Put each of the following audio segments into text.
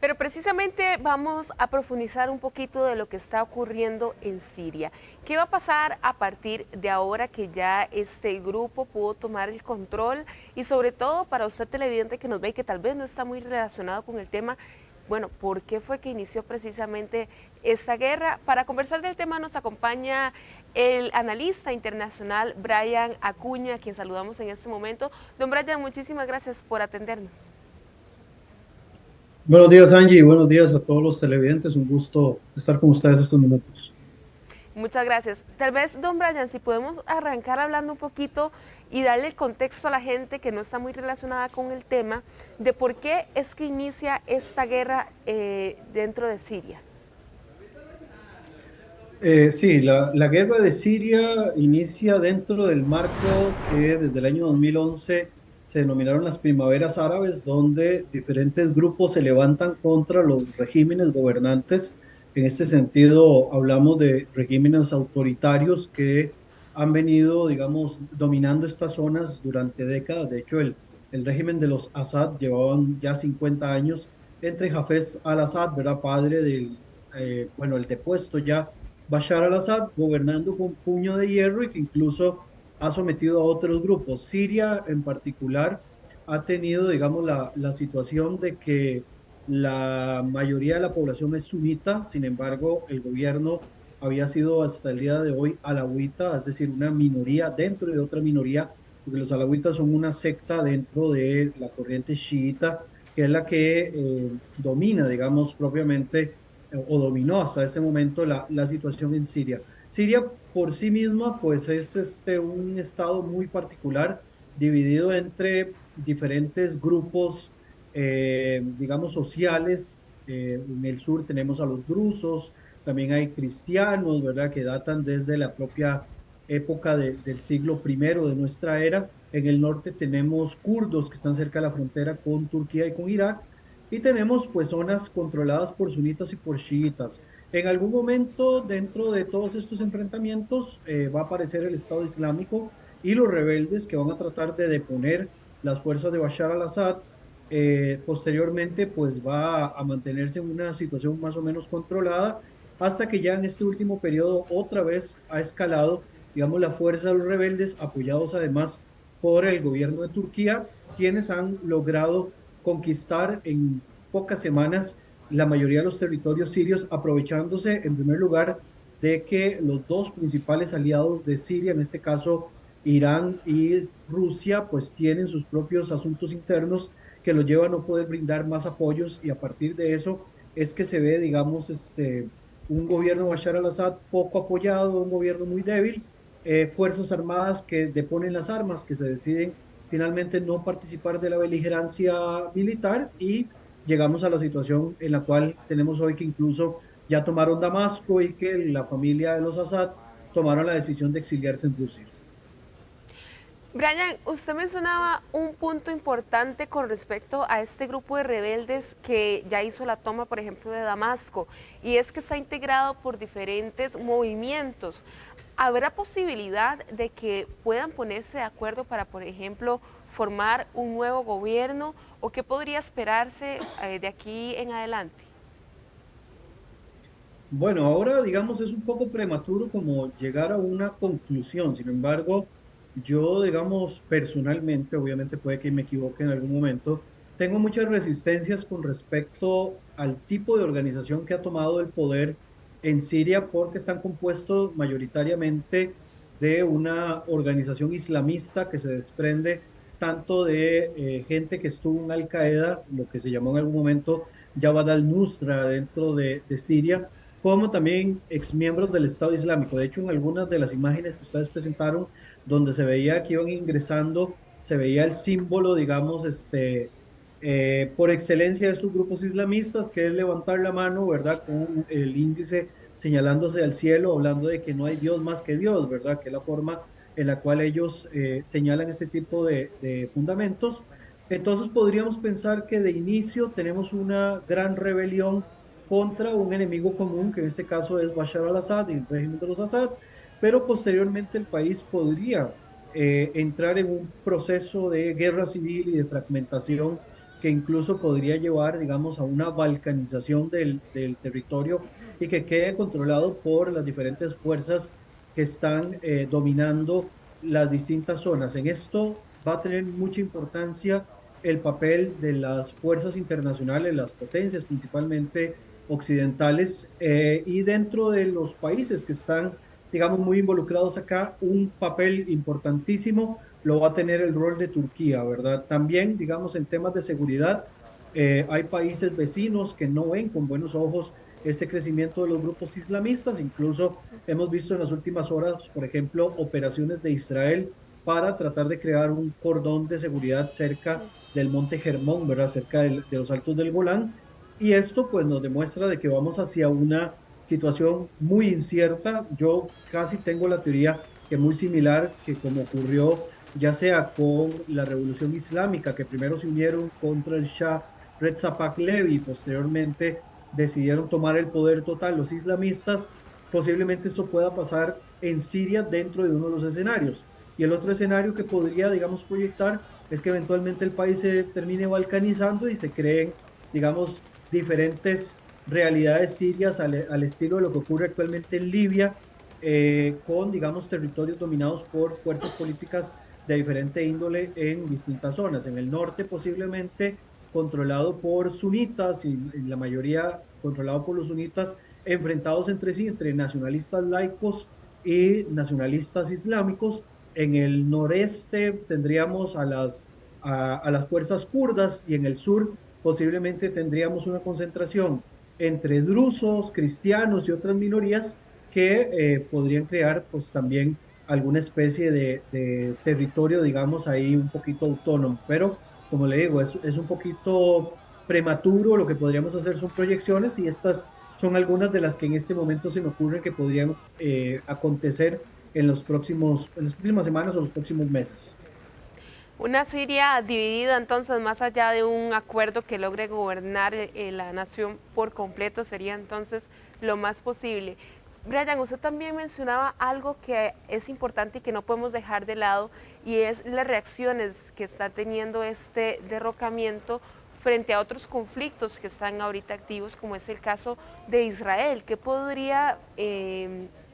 Pero precisamente vamos a profundizar un poquito de lo que está ocurriendo en Siria. ¿Qué va a pasar a partir de ahora que ya este grupo pudo tomar el control? Y sobre todo para usted televidente que nos ve y que tal vez no está muy relacionado con el tema, bueno, ¿por qué fue que inició precisamente esta guerra? Para conversar del tema nos acompaña el analista internacional Brian Acuña, a quien saludamos en este momento. Don Brian, muchísimas gracias por atendernos. Buenos días, Angie, y buenos días a todos los televidentes. Un gusto estar con ustedes estos minutos. Muchas gracias. Tal vez, don Brian, si podemos arrancar hablando un poquito y darle el contexto a la gente que no está muy relacionada con el tema de por qué es que inicia esta guerra dentro de Siria. Sí, la guerra de Siria inicia dentro del marco que desde el año 2011 se denominaron las primaveras árabes, donde diferentes grupos se levantan contra los regímenes gobernantes. En este sentido, hablamos de regímenes autoritarios que han venido, digamos, dominando estas zonas durante décadas. De hecho, el régimen de los Assad llevaban ya 50 años entre Hafez al-Assad, ¿verdad? Padre del, bueno, el depuesto ya Bashar al-Assad gobernando con puño de hierro y que incluso ha sometido a otros grupos. Siria en particular ha tenido, digamos, la situación de que la mayoría de la población es sunita, sin embargo, el gobierno había sido hasta el día de hoy alawita, es decir, una minoría dentro de otra minoría, porque los alawitas son una secta dentro de la corriente chiita, que es la que domina, digamos, propiamente o dominó hasta ese momento la situación en Siria. Siria por sí misma, pues es un estado muy particular, dividido entre diferentes grupos, digamos, sociales. En el sur tenemos a los drusos, también hay cristianos, ¿verdad?, que datan desde la propia época del siglo primero de nuestra era. En el norte tenemos kurdos que están cerca de la frontera con Turquía y con Irak, y tenemos pues zonas controladas por sunitas y por chiitas. En algún momento dentro de todos estos enfrentamientos va a aparecer el Estado Islámico y los rebeldes que van a tratar de deponer las fuerzas de Bashar al-Assad. Posteriormente pues va a mantenerse en una situación más o menos controlada hasta que ya en este último periodo otra vez ha escalado, digamos, la fuerza de los rebeldes, apoyados además por el gobierno de Turquía, quienes han logrado conquistar en pocas semanas la mayoría de los territorios sirios, aprovechándose en primer lugar de que los dos principales aliados de Siria, en este caso Irán y Rusia, pues tienen sus propios asuntos internos que los llevan a no poder brindar más apoyos, y a partir de eso es que se ve, digamos, un gobierno de Bashar al-Assad poco apoyado, un gobierno muy débil, fuerzas armadas que deponen las armas, que se deciden finalmente no participar de la beligerancia militar, y llegamos a la situación en la cual tenemos hoy, que incluso ya tomaron Damasco y que la familia de los Assad tomaron la decisión de exiliarse en Rusia. Brian, usted mencionaba un punto importante con respecto a este grupo de rebeldes que ya hizo la toma, por ejemplo, de Damasco, y es que está integrado por diferentes movimientos. ¿Habrá posibilidad de que puedan ponerse de acuerdo para, por ejemplo, formar un nuevo gobierno o qué podría esperarse de aquí en adelante? Bueno, ahora digamos es un poco prematuro como llegar a una conclusión. Sin embargo, yo digamos personalmente, obviamente puede que me equivoque en algún momento, tengo muchas resistencias con respecto al tipo de organización que ha tomado el poder en Siria, porque están compuestos mayoritariamente de una organización islamista que se desprende tanto de gente que estuvo en Al Qaeda, lo que se llamó en algún momento Jabhat al-Nusra dentro de Siria, como también exmiembros del Estado Islámico. De hecho, en algunas de las imágenes que ustedes presentaron, donde se veía que iban ingresando, se veía el símbolo, digamos, por excelencia de estos grupos islamistas, que es levantar la mano, ¿verdad? Con el índice señalándose al cielo, hablando de que no hay Dios más que Dios, ¿verdad? Que es la forma en la cual ellos señalan este tipo de fundamentos. Entonces podríamos pensar que de inicio tenemos una gran rebelión contra un enemigo común, que en este caso es Bashar al-Assad y el régimen de los Assad, pero posteriormente el país podría entrar en un proceso de guerra civil y de fragmentación que incluso podría llevar, digamos, a una balcanización del territorio y que quede controlado por las diferentes fuerzas que están dominando las distintas zonas. En esto va a tener mucha importancia el papel de las fuerzas internacionales, las potencias principalmente occidentales, y dentro de los países que están, digamos, muy involucrados acá, un papel importantísimo lo va a tener el rol de Turquía, ¿verdad? También, digamos, en temas de seguridad, hay países vecinos que no ven con buenos ojos este crecimiento de los grupos islamistas. Incluso hemos visto en las últimas horas, por ejemplo, operaciones de Israel para tratar de crear un cordón de seguridad cerca del Monte Hermón, ¿verdad? Cerca de los Altos del Golán. Y esto pues nos demuestra de que vamos hacia una situación muy incierta. Yo casi tengo la teoría que muy similar que como ocurrió ya sea con la Revolución Islámica, que primero se unieron contra el Shah Reza Pahlavi y posteriormente decidieron tomar el poder total los islamistas. Posiblemente esto pueda pasar en Siria dentro de uno de los escenarios. Y el otro escenario que podría, digamos, proyectar es que eventualmente el país se termine balcanizando y se creen, digamos, diferentes realidades sirias al estilo de lo que ocurre actualmente en Libia, con, digamos, territorios dominados por fuerzas políticas de diferente índole en distintas zonas. En el norte posiblemente controlado por sunitas y en la mayoría controlado por los sunitas, enfrentados entre sí, entre nacionalistas laicos y nacionalistas islámicos. En el noreste tendríamos a las fuerzas kurdas y en el sur posiblemente tendríamos una concentración entre drusos, cristianos y otras minorías que podrían crear pues también alguna especie de territorio, digamos, ahí un poquito autónomo. Pero, como le digo, es un poquito prematuro, lo que podríamos hacer son proyecciones y estas son algunas de las que en este momento se me ocurren que podrían acontecer en las próximas semanas o los próximos meses. Una Siria dividida, entonces, más allá de un acuerdo que logre gobernar la nación por completo, sería entonces lo más posible. Brian, usted también mencionaba algo que es importante y que no podemos dejar de lado, y es las reacciones que está teniendo este derrocamiento frente a otros conflictos que están ahorita activos, como es el caso de Israel. ¿Qué podría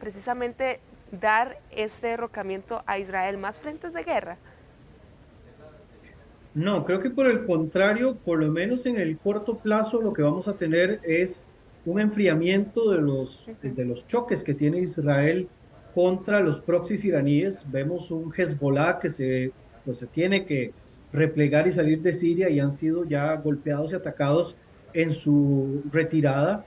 precisamente dar este derrocamiento a Israel? ¿Más frentes de guerra? No, creo que por el contrario, por lo menos en el corto plazo, lo que vamos a tener es un enfriamiento de los choques que tiene Israel contra los proxies iraníes. Vemos un Hezbollah que pues, se tiene que replegar y salir de Siria y han sido ya golpeados y atacados en su retirada.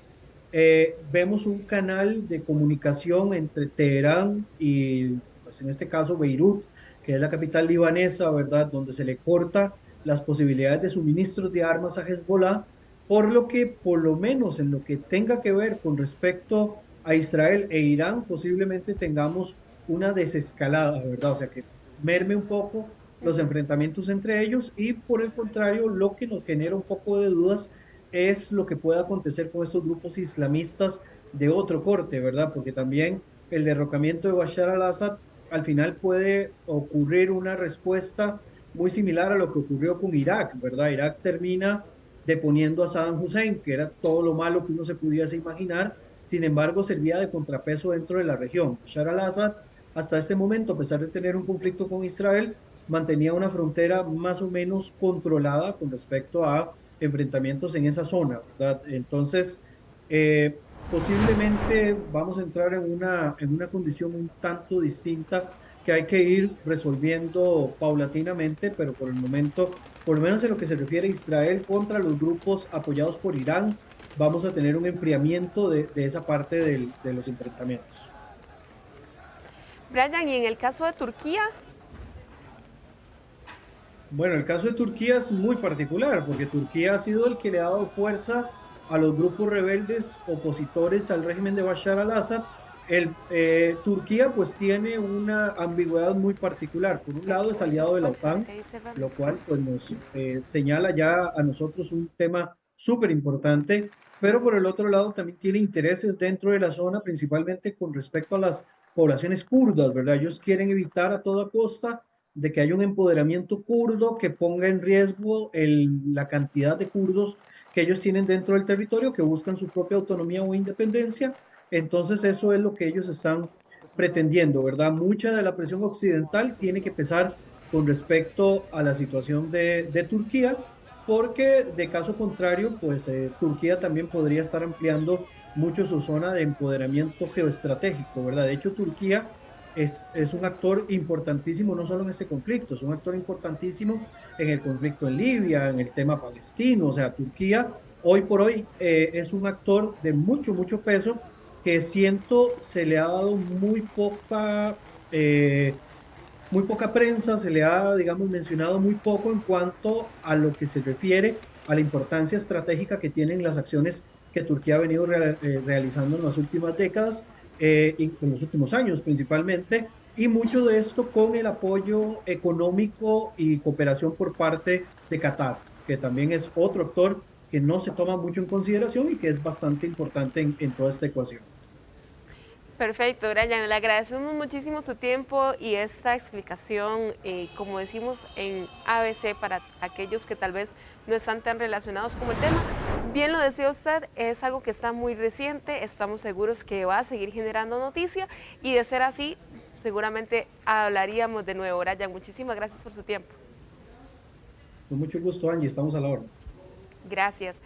Vemos un canal de comunicación entre Teherán y, pues en este caso, Beirut, que es la capital libanesa, ¿verdad? Donde se le corta las posibilidades de suministros de armas a Hezbollah, por lo que, por lo menos en lo que tenga que ver con respecto a Israel e Irán, posiblemente tengamos una desescalada, ¿verdad? O sea, que merme un poco los enfrentamientos entre ellos y, por el contrario, lo que nos genera un poco de dudas es lo que pueda acontecer con estos grupos islamistas de otro corte, ¿verdad? Porque también el derrocamiento de Bashar al-Assad al final puede ocurrir una respuesta muy similar a lo que ocurrió con Irak, ¿verdad? Irak termina deponiendo a Saddam Hussein, que era todo lo malo que uno se pudiese imaginar, sin embargo servía de contrapeso dentro de la región. Bashar al-Assad, hasta este momento, a pesar de tener un conflicto con Israel, mantenía una frontera más o menos controlada con respecto a enfrentamientos en esa zona, ¿verdad? Entonces, posiblemente vamos a entrar en una condición un tanto distinta que hay que ir resolviendo paulatinamente, pero por el momento, por lo menos en lo que se refiere a Israel contra los grupos apoyados por Irán, vamos a tener un enfriamiento de esa parte de los enfrentamientos. Brian, y en el caso de Turquía, Bueno, el caso de Turquía es muy particular porque Turquía ha sido el que le ha dado fuerza a los grupos rebeldes opositores al régimen de Bashar al-Assad. Turquía pues tiene una ambigüedad muy particular. Por un lado es aliado de la respuesta lo OTAN, que dice Ram. lo cual pues nos señala ya a nosotros un tema súper importante, pero por el otro lado también tiene intereses dentro de la zona, principalmente con respecto a las poblaciones kurdas, ¿verdad? Ellos quieren evitar a toda costa de que haya un empoderamiento kurdo que ponga en riesgo la cantidad de kurdos que ellos tienen dentro del territorio, que buscan su propia autonomía o independencia. Entonces eso es lo que ellos están pretendiendo, ¿verdad? Mucha de la presión occidental tiene que pesar con respecto a la situación de Turquía, porque de caso contrario, pues Turquía también podría estar ampliando mucho su zona de empoderamiento geoestratégico, ¿verdad? De hecho, Turquía es un actor importantísimo, no solo en este conflicto, es un actor importantísimo en el conflicto en Libia, en el tema palestino, o sea, Turquía hoy por hoy es un actor de mucho, mucho peso que siento se le ha dado muy poca prensa, se le ha, digamos, mencionado muy poco en cuanto a lo que se refiere a la importancia estratégica que tienen las acciones que Turquía ha venido realizando en las últimas décadas, y en los últimos años principalmente, y mucho de esto con el apoyo económico y cooperación por parte de Qatar, que también es otro actor que no se toma mucho en consideración y que es bastante importante en toda esta ecuación. Perfecto, Brian. Le agradecemos muchísimo su tiempo y esta explicación, como decimos en ABC, para aquellos que tal vez no están tan relacionados con el tema. Bien lo decía usted, es algo que está muy reciente, estamos seguros que va a seguir generando noticia y de ser así, seguramente hablaríamos de nuevo. Brian, muchísimas gracias por su tiempo. Con mucho gusto, Angie, estamos a la hora. Gracias.